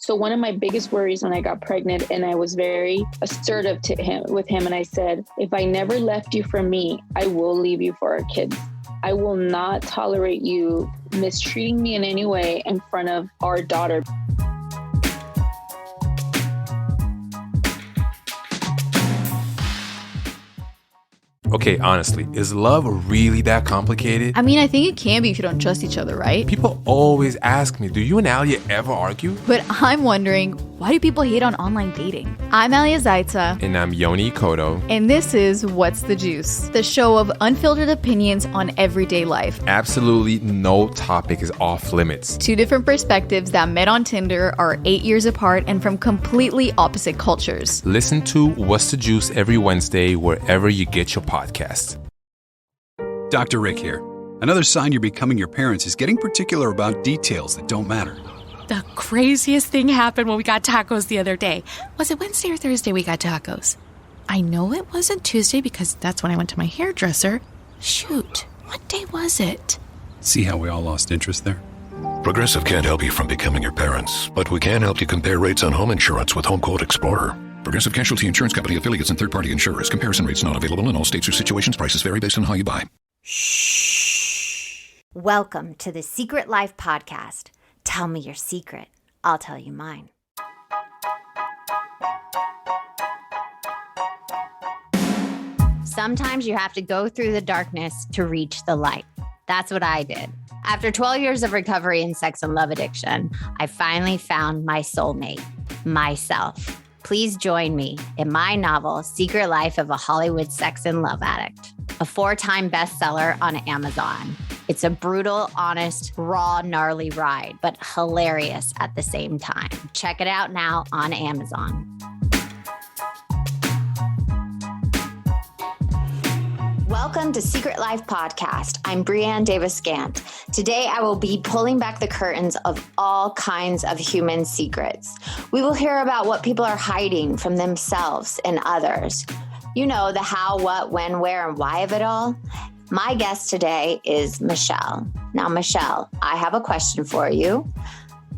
So one of my biggest worries when I got pregnant, and I was very assertive with him, and I said, if I never left you for me, I will leave you for our kids. I will not tolerate you mistreating me in any way in front of our daughter. Okay, honestly, is love really that complicated? I mean, I think it can be if you don't trust each other, right? People always ask me, do you and Alia ever argue? But I'm wondering, why do people hate on online dating? I'm Alia Zaitza. And I'm Yoni Koto. And this is What's the Juice? The show of unfiltered opinions on everyday life. Absolutely no topic is off limits. Two different perspectives that met on Tinder, are 8 years apart, and from completely opposite cultures. Listen to What's the Juice every Wednesday wherever you get your podcast. Dr. Rick here. Another sign you're becoming your parents is getting particular about details that don't matter. The craziest thing happened when we got tacos the other day. Was it Wednesday or Thursday we got tacos? I know it wasn't Tuesday because that's when I went to my hairdresser. Shoot, what day was it? See how we all lost interest there? Progressive can't help you from becoming your parents, but we can help you compare rates on home insurance with Home Quote Explorer. Progressive Casualty Insurance Company affiliates and third-party insurers. Comparison rates not available in all states or situations. Prices vary based on how you buy. Shh. Welcome to the Secret Life Podcast. Tell me your secret. I'll tell you mine. Sometimes you have to go through the darkness to reach the light. That's what I did. After 12 years of recovery in sex and love addiction, I finally found my soulmate, myself. Please join me in my novel, Secret Life of a Hollywood Sex and Love Addict, a 4-time bestseller on Amazon. It's a brutal, honest, raw, gnarly ride, but hilarious at the same time. Check it out now on Amazon. Welcome to Secret Life Podcast. I'm Brianne Davis-Gant. Today, I will be pulling back the curtains of all kinds of human secrets. We will hear about what people are hiding from themselves and others. You know, the how, what, when, where, and why of it all. My guest today is Michelle. Now, Michelle, I have a question for you.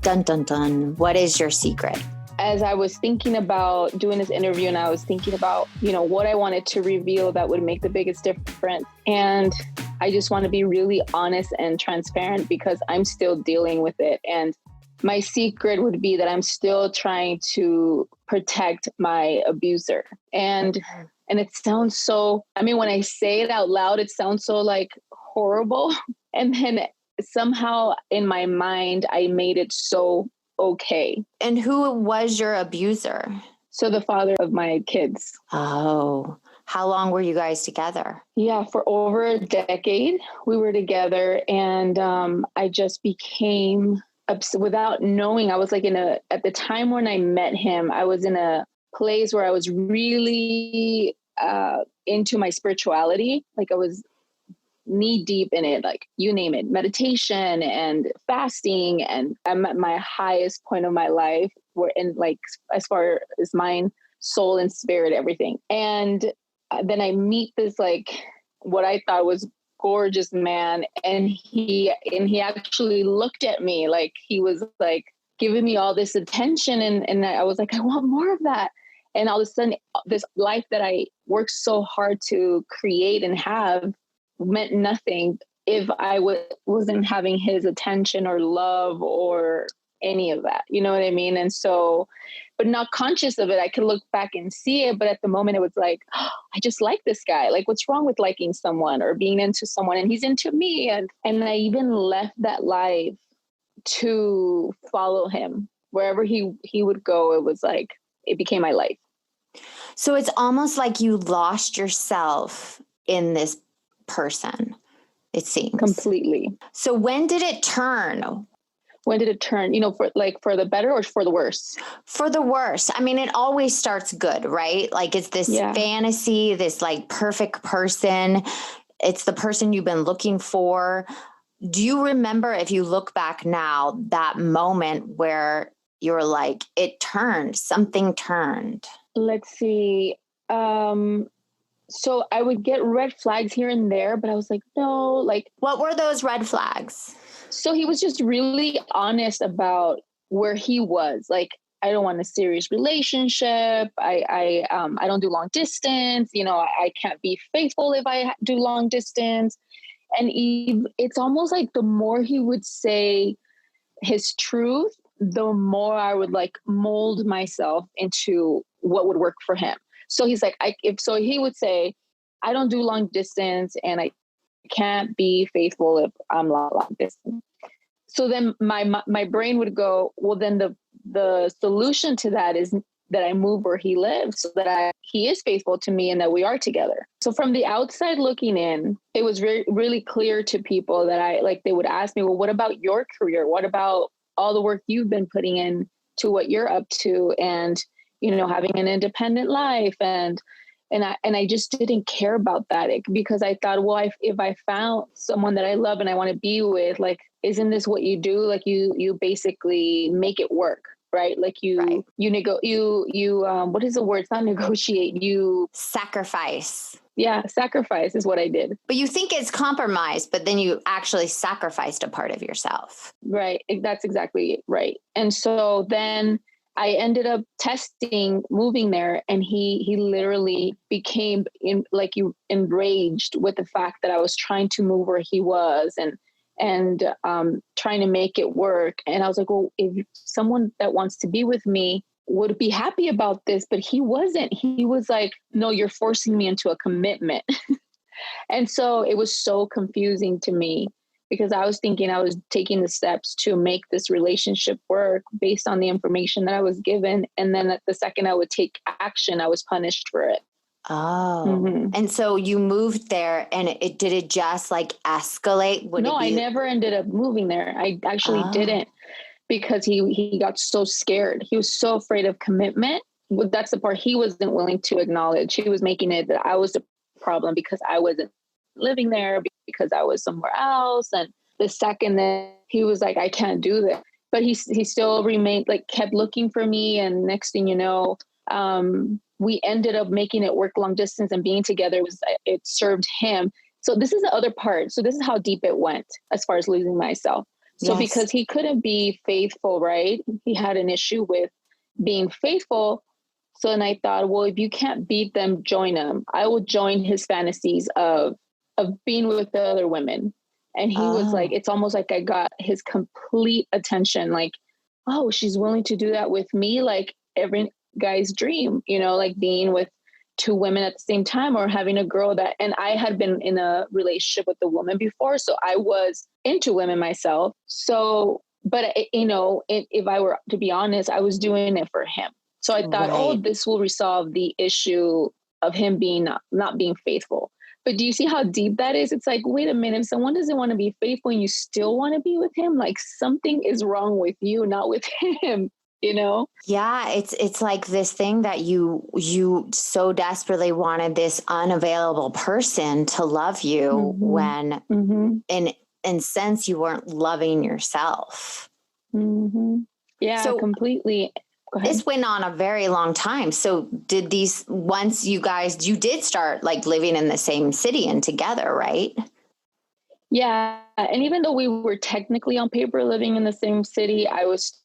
Dun, dun, dun. What is your secret? As I was thinking about doing this interview, and I was thinking about, what I wanted to reveal that would make the biggest difference. And I just want to be really honest and transparent because I'm still dealing with it. And my secret would be that I'm still trying to protect my abuser. And it sounds so, when I say it out loud, it sounds so horrible. And then somehow in my mind, I made it so okay. And who was your abuser? So the father of my kids. Oh, how long were you guys together? Yeah, for over a decade we were together. And I just became upset without knowing. I was at the time when I met him, I was in a place where I was really into my spirituality. I was knee deep in it, you name it, meditation and fasting. And I'm at my highest point of my life, where in as far as mind, soul, and spirit, everything. And then I meet this what I thought was gorgeous man, and he actually looked at me he was giving me all this attention, and I was I want more of that. And all of a sudden, this life that I worked so hard to create and have meant nothing if I wasn't having his attention or love or any of that. You know what I mean? And so, but not conscious of it, I could look back and see it. But at the moment it was oh, I just like this guy. What's wrong with liking someone or being into someone? And he's into me. And I even left that life to follow him. Wherever he would go, it was it became my life. So it's almost like you lost yourself in this person, it seems. Completely. So when did it turn? When did it turn, for the better or for the worse? For the worse. It always starts good, right? It's this fantasy, this perfect person. It's the person you've been looking for. Do you remember, if you look back now, that moment where you're it turned, something turned? Let's see. So I would get red flags here and there, but I was no, what were those red flags? So he was just really honest about where he was. Like, I don't want a serious relationship. I don't do long distance. You know, I can't be faithful if I do long distance. And it's almost like the more he would say his truth, the more I would like mold myself into what would work for him. So he's like, he would say, I don't do long distance and I can't be faithful if I'm long distance. So then my brain would go, well, then the solution to that is that I move where he lives so that he is faithful to me and that we are together. So from the outside looking in, it was really clear to people that they would ask me, well, what about your career? What about all the work you've been putting in to what you're up to and, you know, having an independent life? And I just didn't care about that because I thought, well, if I found someone that I love and I want to be with, like, isn't this what you do? Like you basically make it work, right? Like you what is the word? It's not negotiate. You sacrifice. Yeah. Sacrifice is what I did. But you think it's compromise, but then you actually sacrificed a part of yourself. Right. That's exactly right. And so then I ended up moving there, and he literally became enraged with the fact that I was trying to move where he was and trying to make it work. And I was like, well, if someone that wants to be with me would be happy about this, but he wasn't. He was like, no, you're forcing me into a commitment. And so it was so confusing to me because I was thinking I was taking the steps to make this relationship work based on the information that I was given. And then at the second I would take action, I was punished for it. Oh, And so you moved there and did it just like escalate? I never ended up moving there. I actually didn't, because he got so scared. He was so afraid of commitment. That's the part he wasn't willing to acknowledge. He was making it that I was the problem because I wasn't living there, because I was somewhere else. And the second that he was like, I can't do this, but he still remained, like, kept looking for me. And next thing you know, we ended up making it work long distance, and being together it served him. So this is the other part. So this is how deep it went as far as losing myself. So because he couldn't be faithful, right? He had an issue with being faithful. So then I thought, well, if you can't beat them, join them. I will join his fantasies of being with the other women. And he was like, it's almost like I got his complete attention. Like, oh, she's willing to do that with me. Like every guy's dream, you know, like being with two women at the same time, or having a girl and I had been in a relationship with a woman before. So I was into women myself. So, but if I were to be honest, I was doing it for him. So I thought, oh, this will resolve the issue of him being not being faithful. But do you see how deep that is? It's like, wait a minute, if someone doesn't want to be faithful and you still want to be with him, like something is wrong with you, not with him, you know? Yeah, it's like this thing that you so desperately wanted this unavailable person to love you when in sense you weren't loving yourself. Yeah, so completely. This went on a very long time. So once you did start like living in the same city and together, right? Yeah. And even though we were technically on paper living in the same city, I was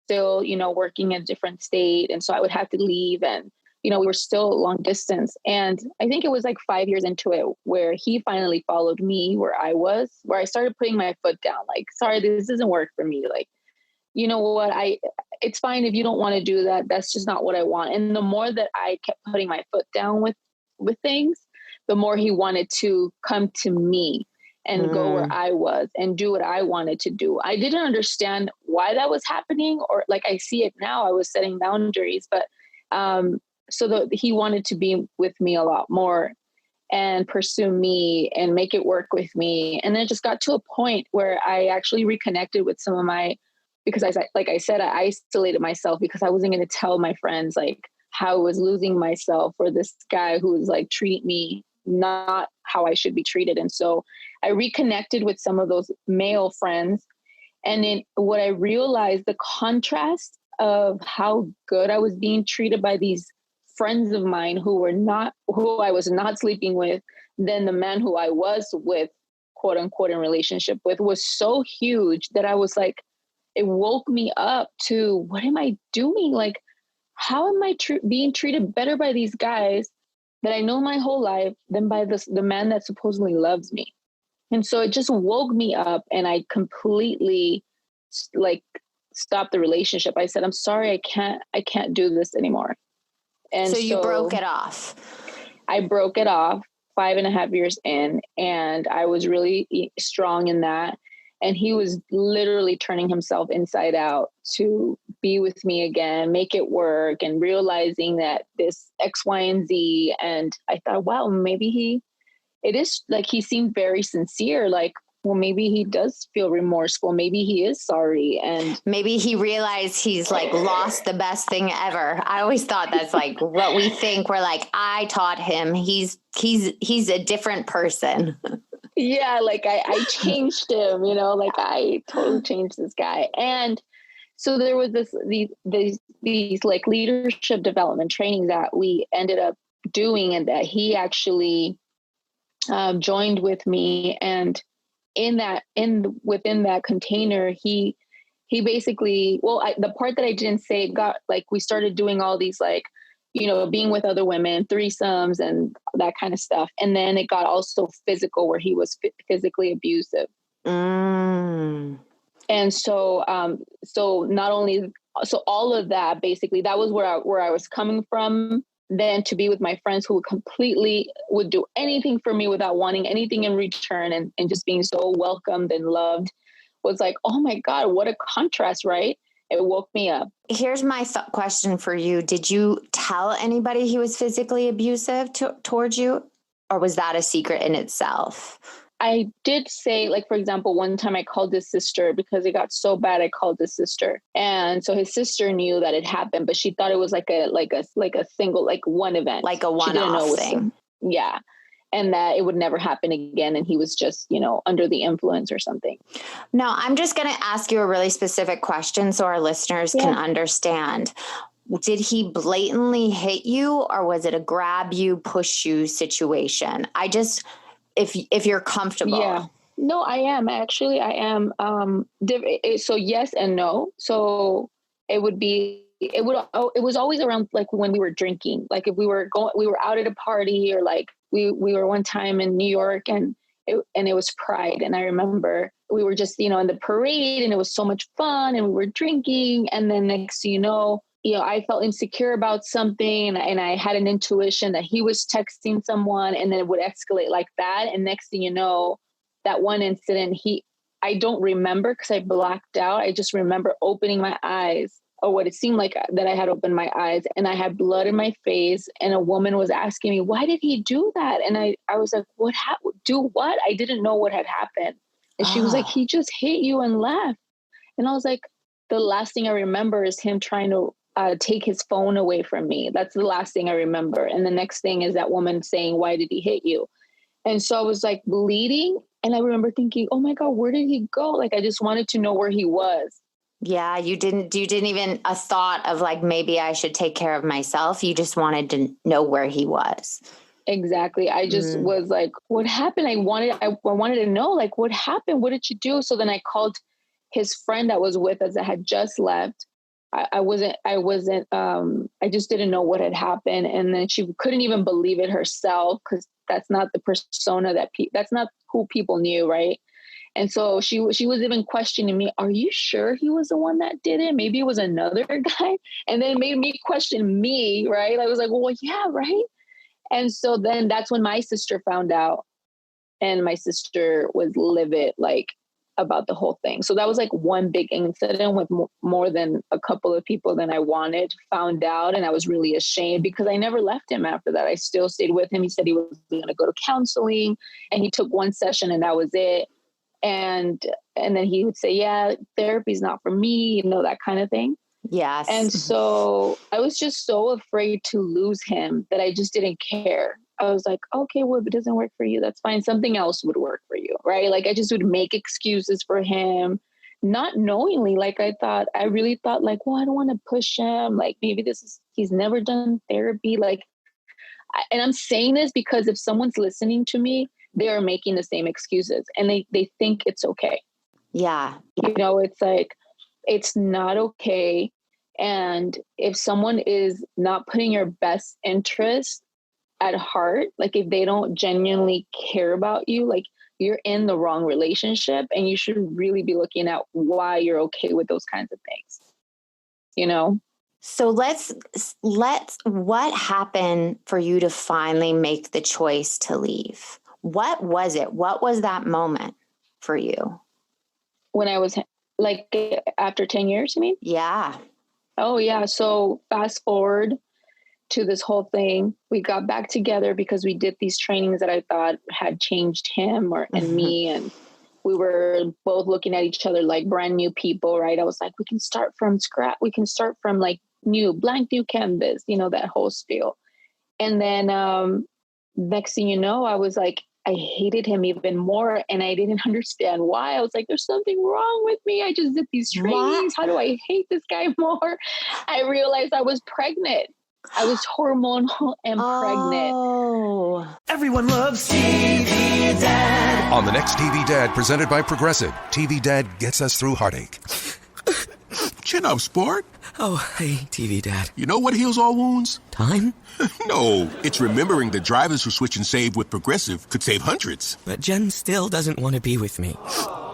still, working in a different state. And so I would have to leave, and, we were still long distance. And I think it was like 5 years into it where he finally followed me where I started putting my foot down. Like, sorry, this doesn't work for me. Like, you know what, it's fine if you don't want to do that. That's just not what I want. And the more that I kept putting my foot down with things, the more he wanted to come to me and go where I was and do what I wanted to do. I didn't understand why that was happening, or like I see it now. I was setting boundaries, but he wanted to be with me a lot more and pursue me and make it work with me. And then it just got to a point where I actually reconnected with some of because I isolated myself because I wasn't going to tell my friends like how I was losing myself for this guy who was like treating me not how I should be treated. And so I reconnected with some of those male friends. And then what I realized, the contrast of how good I was being treated by these friends of mine who I was not sleeping with, than the man who I was with, quote unquote, in relationship with, was so huge that I was like, it woke me up to, what am I doing? Like, how am I being treated better by these guys that I know my whole life than by the man that supposedly loves me? And so it just woke me up, and I completely like stopped the relationship. I said, I'm sorry, I can't do this anymore. And so you broke it off. I broke it off 5.5 years in, and I was really strong in that. And he was literally turning himself inside out to be with me again, make it work, and realizing that this X, Y, and Z. And I thought, wow, maybe it is like, he seemed very sincere. Like, well, maybe he does feel remorseful. Maybe he is sorry. And maybe he realized he's like lost the best thing ever. I always thought that's like what we think. We're like, I taught him. He's a different person. Yeah. Like I changed him, like I totally changed this guy. And so there was these like leadership development trainings that we ended up doing, and that he actually joined with me. And within that container, he basically, the part that I didn't say, got like, we started doing all these like, being with other women, threesomes and that kind of stuff. And then it got also physical, where he was physically abusive. And so all of that, basically, that was where I was coming from. Then to be with my friends who would do anything for me without wanting anything in return, and just being so welcomed and loved, was like, oh my God, what a contrast, right? It woke me up. Here's my question for you. Did you tell anybody he was physically abusive towards you, or was that a secret in itself? I did say, like, for example, one time I called his sister because it got so bad. I called his sister, and so his sister knew that it happened, but she thought it was like a single, like one event, like a one-off thing. Yeah. And that it would never happen again. And he was just, under the influence or something. Now, I'm just going to ask you a really specific question so our listeners can understand. Did he blatantly hit you, or was it a grab you, push you situation? If you're comfortable. Yeah. No, I am. Actually, I am. So yes and no. So it was always around like when we were drinking, like if we were out at a party, or like we were one time in New York, and it was Pride. And I remember we were just, in the parade, and it was so much fun, and we were drinking. And then next thing I felt insecure about something, and I had an intuition that he was texting someone, and then it would escalate like that. And next thing you know, that one incident, I don't remember because I blacked out. I just remember opening my eyes, or what it seemed like that I had opened my eyes, and I had blood in my face, and a woman was asking me, why did he do that? And I was like, do what? I didn't know what had happened. And she was like, he just hit you and left. And I was like, the last thing I remember is him trying to take his phone away from me. That's the last thing I remember. And the next thing is that woman saying, why did he hit you? And so I was like bleeding. And I remember thinking, oh my God, where did he go? Like, I just wanted to know where he was. Yeah. You didn't even a thought of like, maybe I should take care of myself. You just wanted to know where he was. Exactly. I just was like, what happened? I wanted to know, like, what happened? What did you do? So then I called his friend that was with us that had just left. I just didn't know what had happened. And then she couldn't even believe it herself, because that's not the persona that's not who people knew. Right. And so she was even questioning me. Are you sure he was the one that did it? Maybe it was another guy. And then it made me question me. Right. I was like, well, yeah. Right. And so then that's when my sister found out, and my sister was livid, like, about the whole thing. So that was like one big incident with more than a couple of people than I wanted found out. And I was really ashamed, because I never left him after that. I still stayed with him. He said he was going to go to counseling, and he took one session, and that was it. And then he would say, yeah, therapy's not for me, that kind of thing. Yes. And so I was just so afraid to lose him that I just didn't care. I was like, okay, well, if it doesn't work for you, that's fine. Something else would work for you, right? Like, I just would make excuses for him, not knowingly. Like, I really thought like, well, I don't want to push him. Like, maybe he's never done therapy. Like, and I'm saying this because if someone's listening to me, they are making the same excuses, and they think it's okay. Yeah. It's like, it's not okay. And if someone is not putting your best interest at heart, like if they don't genuinely care about you, like you're in the wrong relationship, and you should really be looking at why you're okay with those kinds of things, you know? So let's what happened for you to finally make the choice to leave? What was it? What was that moment for you? When I was like, after 10 years, you mean? Yeah. Oh yeah. So fast forward to this whole thing, we got back together because we did these trainings that I thought had changed him and me. And we were both looking at each other like brand new people, right? I was like, we can start from scratch. We can start from like blank new canvas, that whole spiel. And then next thing you know, I was like, I hated him even more. And I didn't understand why. I was like, there's something wrong with me. I just did these trainings. How do I hate this guy more? I realized I was pregnant. I was hormonal and pregnant. Oh. Everyone loves TV Dad. On the next TV Dad, presented by Progressive, TV Dad gets us through heartache. Chin up, sport. Oh, hey, TV Dad. You know what heals all wounds? Time? No, it's remembering that drivers who switch and save with Progressive could save hundreds. But Jen still doesn't want to be with me.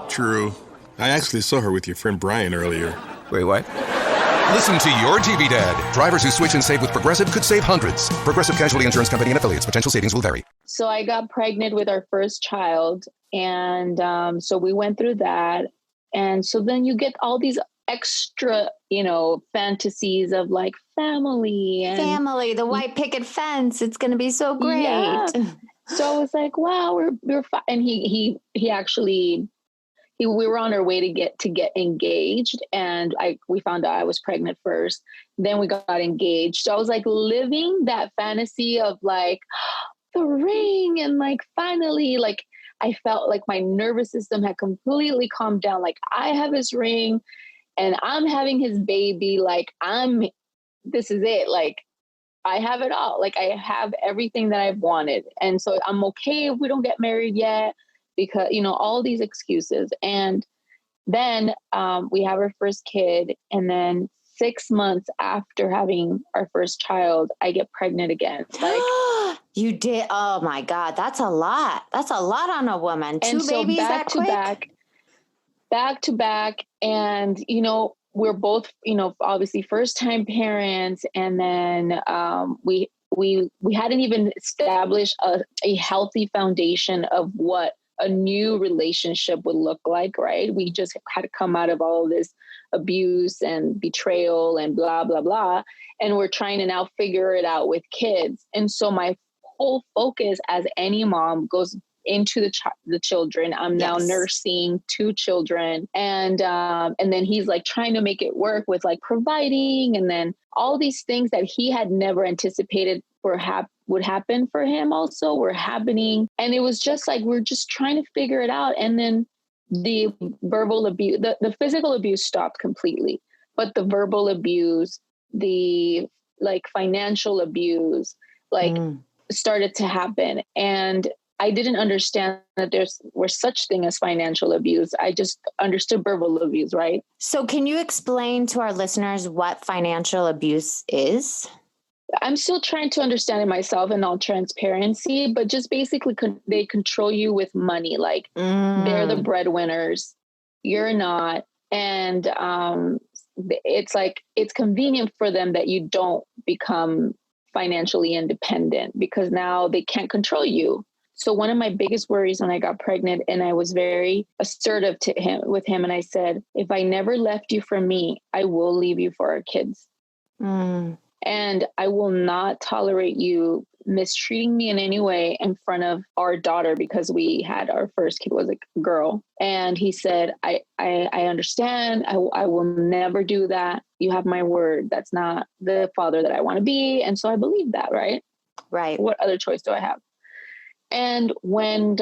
True. I actually saw her with your friend Brian earlier. Wait, what? Listen to your TV Dad. Drivers who switch and save with Progressive could save hundreds. Progressive Casualty Insurance Company and affiliates. Potential savings will vary. So I got pregnant with our first child. And so we went through that. And so then you get all these extra, fantasies of like family, the white picket fence. It's going to be so great. Yeah. So I was like, wow, we're fine. And he actually, we were on our way to get engaged, and we found out I was pregnant first. Then we got engaged. So I was like living that fantasy of like the ring, and like finally, like I felt like my nervous system had completely calmed down. Like I have his ring and I'm having his baby. Like this is it. Like I have it all. Like I have everything that I've wanted. And so I'm okay if we don't get married yet, because, all these excuses. And then we have our first kid. And then 6 months after having our first child, I get pregnant again. Like you did. Oh my God. That's a lot. That's a lot on a woman. Two babies that quick? Back to back. And, we're both, obviously first time parents. And then we hadn't even established a healthy foundation of what a new relationship would look like, right? We just had to come out of all of this abuse and betrayal and blah, blah, blah. And we're trying to now figure it out with kids. And so my whole focus as any mom goes into the children. I'm now nursing 2 children. And then he's like trying to make it work with like providing, and then all these things that he had never anticipated would happen for him also were happening. And it was just like, we're just trying to figure it out. And then the verbal abuse, the physical abuse stopped completely, but the verbal abuse, the like financial abuse, like started to happen. And I didn't understand that were such thing as financial abuse. I just understood verbal abuse, right? So can you explain to our listeners what financial abuse is? I'm still trying to understand it myself in all transparency, but just basically they control you with money. Like they're the breadwinners, you're not. And it's like, it's convenient for them that you don't become financially independent because now they can't control you. So one of my biggest worries when I got pregnant, and I was very assertive with him. And I said, if I never left you for me, I will leave you for our kids. And I will not tolerate you mistreating me in any way in front of our daughter, because we had our first kid was a girl. And he said, I understand. I will never do that. You have my word. That's not the father that I want to be. And so I believe that, right? Right. What other choice do I have? And when,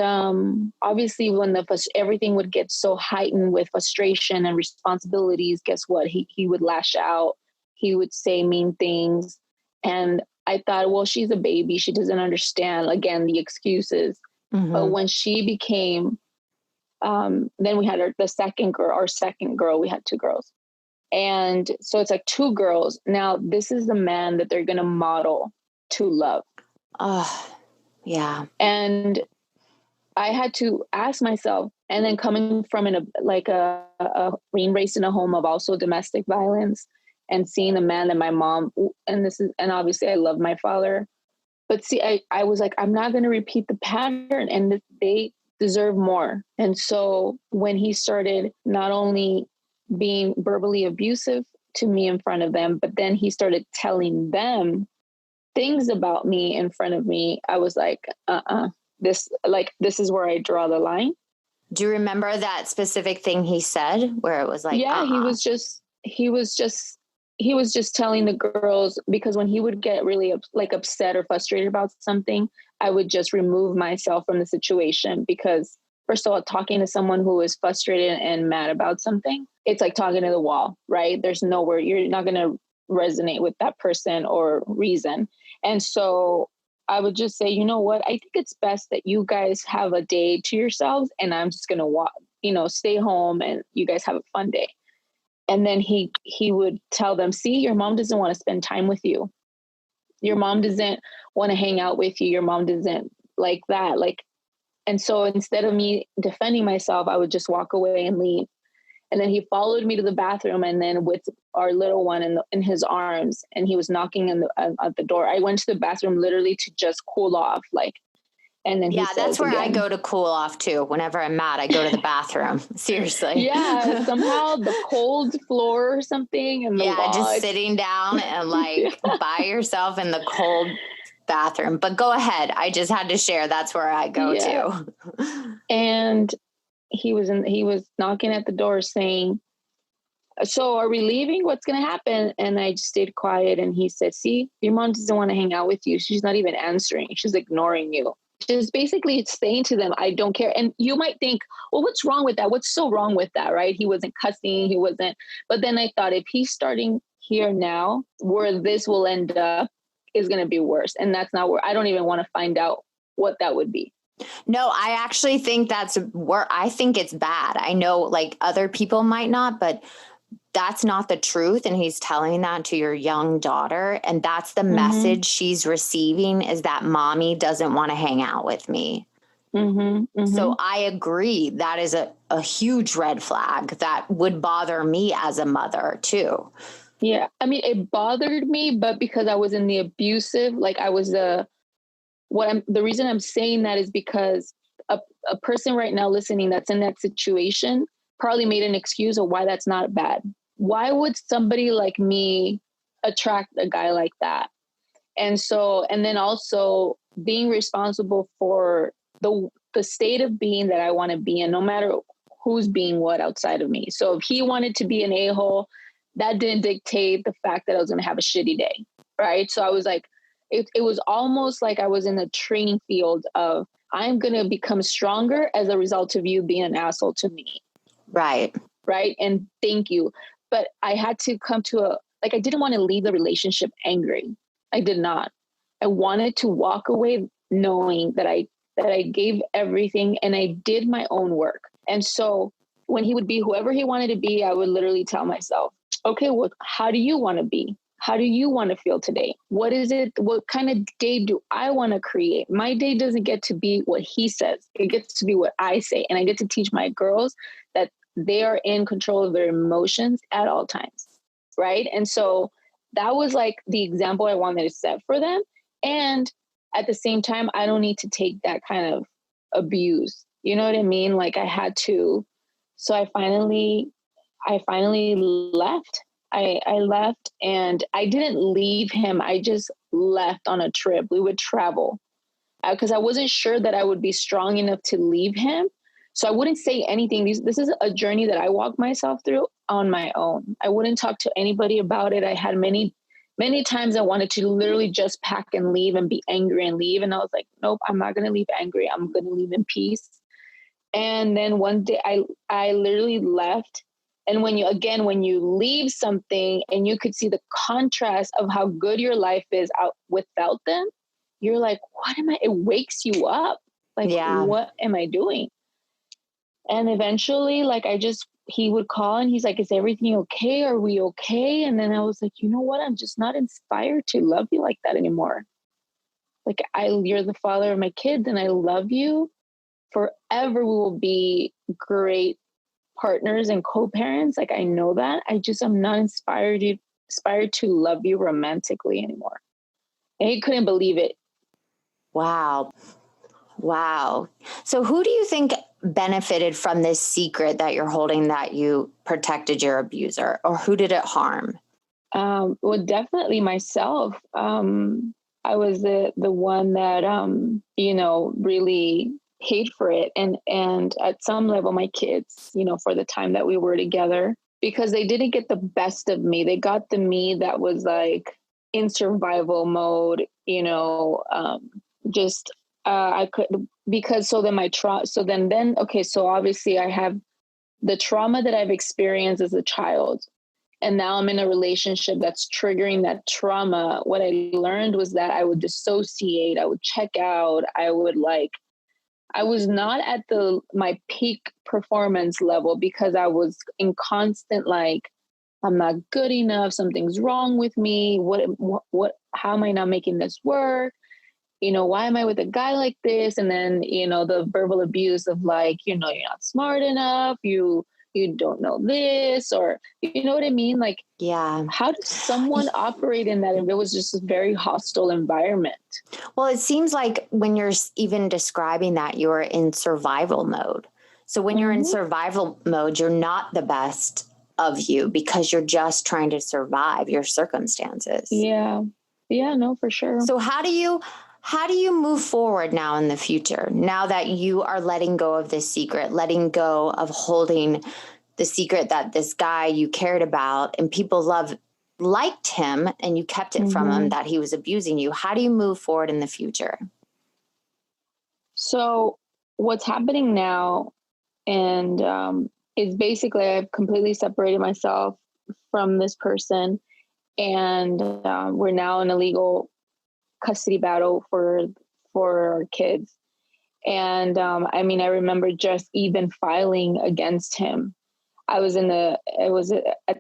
obviously when everything would get so heightened with frustration and responsibilities, guess what? He would lash out. He would say mean things. And I thought, well, she's a baby. She doesn't understand, again, the excuses. But when she became, then we had our second girl. We had 2 girls. And so it's like 2 girls. Now, this is the man that they're going to model to love. Oh, yeah. And I had to ask myself, and then coming from being raised in a home of also domestic violence and seeing the man that my mom, and obviously I love my father, but see, I was like, I'm not going to repeat the pattern, and they deserve more. And so when he started not only being verbally abusive to me in front of them, but then he started telling them things about me in front of me, I was like, this is where I draw the line. Do you remember that specific thing he said where it was like, yeah, he was just telling the girls, because when he would get really upset or frustrated about something, I would just remove myself from the situation, because first of all, talking to someone who is frustrated and mad about something, it's like talking to the wall, right? There's nowhere, you're not going to resonate with that person or reason. And so I would just say, you know what, I think it's best that you guys have a day to yourselves, and I'm just going to stay home and you guys have a fun day. And then he would tell them, see, your mom doesn't want to spend time with you. Your mom doesn't want to hang out with you. Your mom doesn't like that. And so instead of me defending myself, I would just walk away and leave. And then he followed me to the bathroom, and then with our little one in his arms, and he was knocking at the door. I went to the bathroom literally to just cool off, and then that's where I go to cool off too. Whenever I'm mad, I go to the bathroom. Seriously. Yeah, somehow the cold floor or something, and just sitting down and by yourself in the cold bathroom. But go ahead. I just had to share. That's where I go to. And he was knocking at the door saying, so are we leaving? What's going to happen? And I just stayed quiet. And he said, see, your mom doesn't want to hang out with you. She's not even answering. She's ignoring you. Just basically saying to them, I don't care. And you might think, well, what's wrong with that? What's so wrong with that? Right? He wasn't cussing. He wasn't. But then I thought, if he's starting here now, where this will end up is going to be worse. And that's not where I don't even want to find out what that would be. No, I actually think that's where I think it's bad. I know other people might not, but that's not the truth. And he's telling that to your young daughter. And that's the message she's receiving, is that mommy doesn't want to hang out with me. So I agree. That is a huge red flag that would bother me as a mother too. Yeah. I mean, it bothered me, but because I was in the abusive, the reason I'm saying that is because a person right now listening that's in that situation probably made an excuse of why that's not bad. Why would somebody like me attract a guy like that? And then also being responsible for the state of being that I want to be in, no matter who's being what outside of me. So if he wanted to be an a-hole, that didn't dictate the fact that I was going to have a shitty day. Right. So I was like, it was almost like I was in a training field of, I'm going to become stronger as a result of you being an asshole to me. Right. Right. And thank you. But I had to come to I didn't want to leave the relationship angry. I did not. I wanted to walk away knowing that I gave everything and I did my own work. And so when he would be whoever he wanted to be, I would literally tell myself, okay, well, how do you want to be? How do you want to feel today? What is it? What kind of day do I want to create? My day doesn't get to be what he says. It gets to be what I say. And I get to teach my girls that they are in control of their emotions at all times. Right. And so that was the example I wanted to set for them. And at the same time, I don't need to take that kind of abuse. You know what I mean? I had to. So I finally left. I left, and I didn't leave him. I just left on a trip. We would travel because I wasn't sure that I would be strong enough to leave him. So I wouldn't say anything. This is a journey that I walked myself through on my own. I wouldn't talk to anybody about it. I had many times I wanted to literally just pack and leave and be angry and leave. And I was like, nope, I'm not going to leave angry. I'm going to leave in peace. And then one day I literally left. And when you leave something and you could see the contrast of how good your life is out without them, you're like, it wakes you up. What am I doing? And eventually, I just he would call and he's like, is everything okay? Are we okay? And then I was like, you know what? I'm just not inspired to love you like that anymore. Like, you're the father of my kids and I love you forever. We will be great partners and co-parents. Like, I know that. I'm not inspired to love you romantically anymore. And he couldn't believe it. Wow. So who do you think benefited from this secret that you're holding, that you protected your abuser, or who did it harm? Well, definitely myself. I was the one that, really paid for it. And at some level, my kids, for the time that we were together, because they didn't get the best of me. They got the me that was like in survival mode, I could, because so then so obviously I have the trauma that I've experienced as a child. And now I'm in a relationship that's triggering that trauma. What I learned was that I would dissociate, I would check out, I was not at my peak performance level because I was in constant, like, I'm not good enough. Something's wrong with me. How am I not making this work? Why am I with a guy like this? And then, the verbal abuse of like, you're not smart enough. You don't know this, or, you know what I mean? Like, yeah. How does someone operate in that? And it was just a very hostile environment. Well, it seems like when you're even describing that, you're in survival mode. So when you're in survival mode, you're not the best of you because you're just trying to survive your circumstances. Yeah. Yeah, no, for sure. So how do you move forward now in the future? Now that you are letting go of this secret, letting go of holding the secret that this guy you cared about and people liked him and you kept it from him, that he was abusing you. How do you move forward in the future? So what's happening now is basically I've completely separated myself from this person, and we're now in a legal custody battle for our kids. And I remember just even filing against him. I was at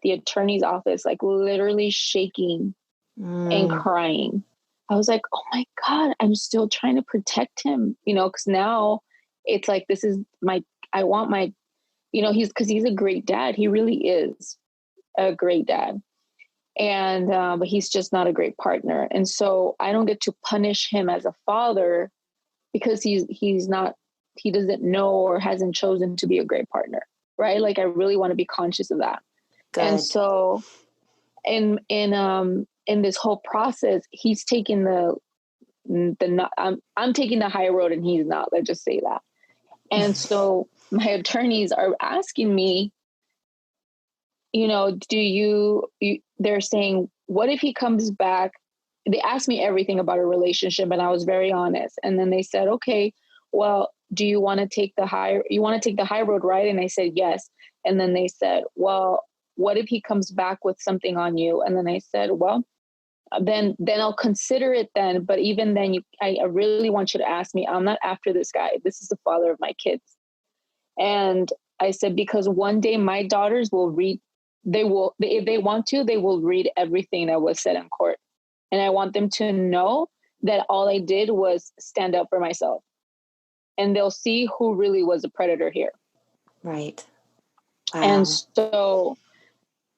the attorney's office, like literally shaking and crying. I was like, oh my God, I'm still trying to protect him, because now it's like, he's a great dad. He really is a great dad. And, but he's just not a great partner. And so I don't get to punish him as a father because he doesn't know or hasn't chosen to be a great partner. Right. Like, I really want to be conscious of that. Good. And so in this whole process, he's taking I'm taking the high road and he's not, let's just say that. And so my attorneys are asking me, they're saying, what if he comes back? They asked me everything about a relationship and I was very honest. And then they said, okay, well, do you want to take the high road, right? And I said, yes. And then they said, well, what if he comes back with something on you? And then I said, well, then I'll consider it then. But even then, I really want you to ask me. I'm not after this guy. This is the father of my kids. And I said, because one day my daughters will read, if they want to, they will read everything that was said in court. And I want them to know that all I did was stand up for myself. And they'll see who really was a predator here. Right. Wow. And so,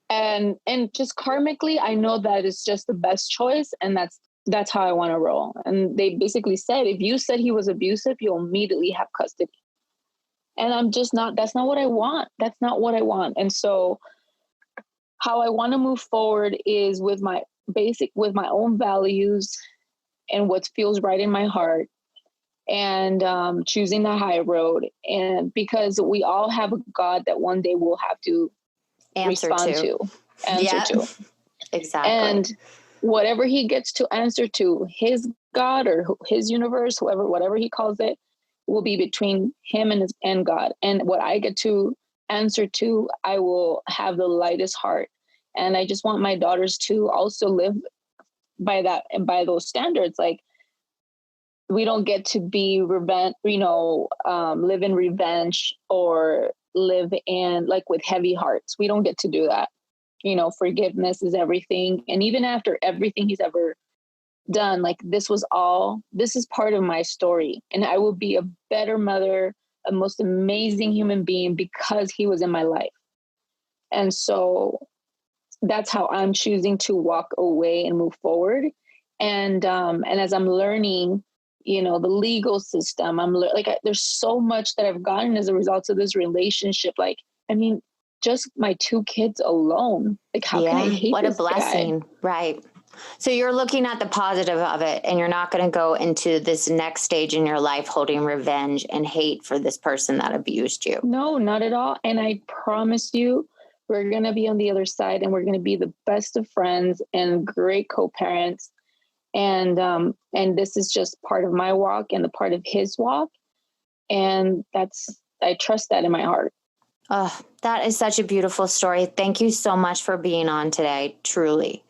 and just karmically, I know that it's just the best choice. And that's how I want to roll. And they basically said, if you said he was abusive, you'll immediately have custody. And that's not what I want. That's not what I want. And so how I want to move forward is with my own values and what feels right in my heart, and choosing the high road. And because we all have a God that one day we'll have to answer to. Exactly. And whatever he gets to answer to, his God or his universe, whatever he calls it, will be between him and God. And what I get to answer to, I will have the lightest heart. And I just want my daughters to also live by that and by those standards. Like, we don't get to be live in revenge or live in like with heavy hearts. We don't get to do that. You know, forgiveness is everything. And even after everything he's ever done, like this is part of my story. And I will be a better mother, a most amazing human being because he was in my life. And so that's how I'm choosing to walk away and move forward. And as I'm learning, you know, the legal system, there's so much that I've gotten as a result of this relationship. Like, I mean, just my 2 kids alone. Like, how can I hate what a this blessing. guy? Right. So you're looking at the positive of it, and you're not going to go into this next stage in your life holding revenge and hate for this person that abused you. No, not at all. And I promise you, we're going to be on the other side, and we're going to be the best of friends and great co-parents. And this is just part of my walk and the part of his walk. And I trust that in my heart. Oh, that is such a beautiful story. Thank you so much for being on today. Truly.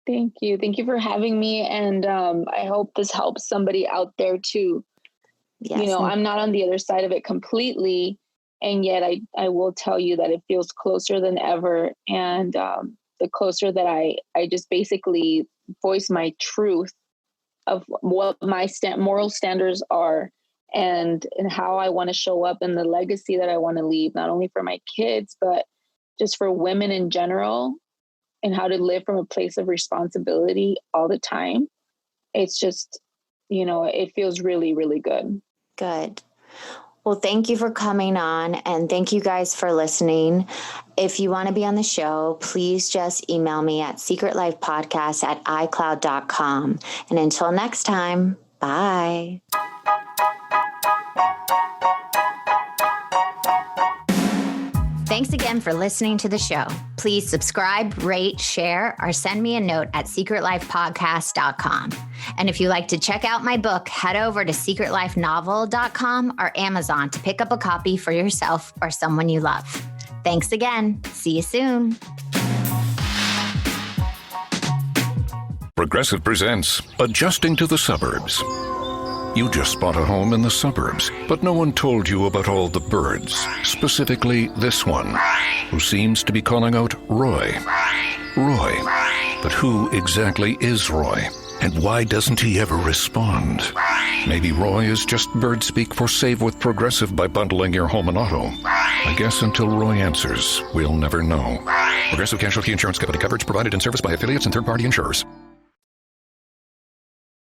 Thank you. Thank you for having me. And I hope this helps somebody out there too. Yes. You know, I'm not on the other side of it completely. And yet I will tell you that it feels closer than ever. And the closer that I just basically voice my truth of what my moral standards are and how I want to show up and the legacy that I want to leave, not only for my kids, but just for women in general, and how to live from a place of responsibility all the time. It's just, you know, it feels really, really good. Good. Well, thank you for coming on, and thank you guys for listening. If you want to be on the show, please just email me at secretlifepodcast@icloud.com. And until next time, bye. Thanks again for listening to the show. Please subscribe, rate, share, or send me a note at secretlifepodcast.com. And if you like to check out my book, head over to secretlifenovel.com or Amazon to pick up a copy for yourself or someone you love. Thanks again. See you soon. Progressive presents Adjusting to the Suburbs. You just bought a home in the suburbs, but no one told you about all the birds, specifically this one, who seems to be calling out Roy. Roy. But who exactly is Roy? And why doesn't he ever respond? Maybe Roy is just bird speak for save with Progressive by bundling your home and auto. I guess until Roy answers, we'll never know. Progressive Casualty Insurance Company. Coverage provided in service by affiliates and third-party insurers.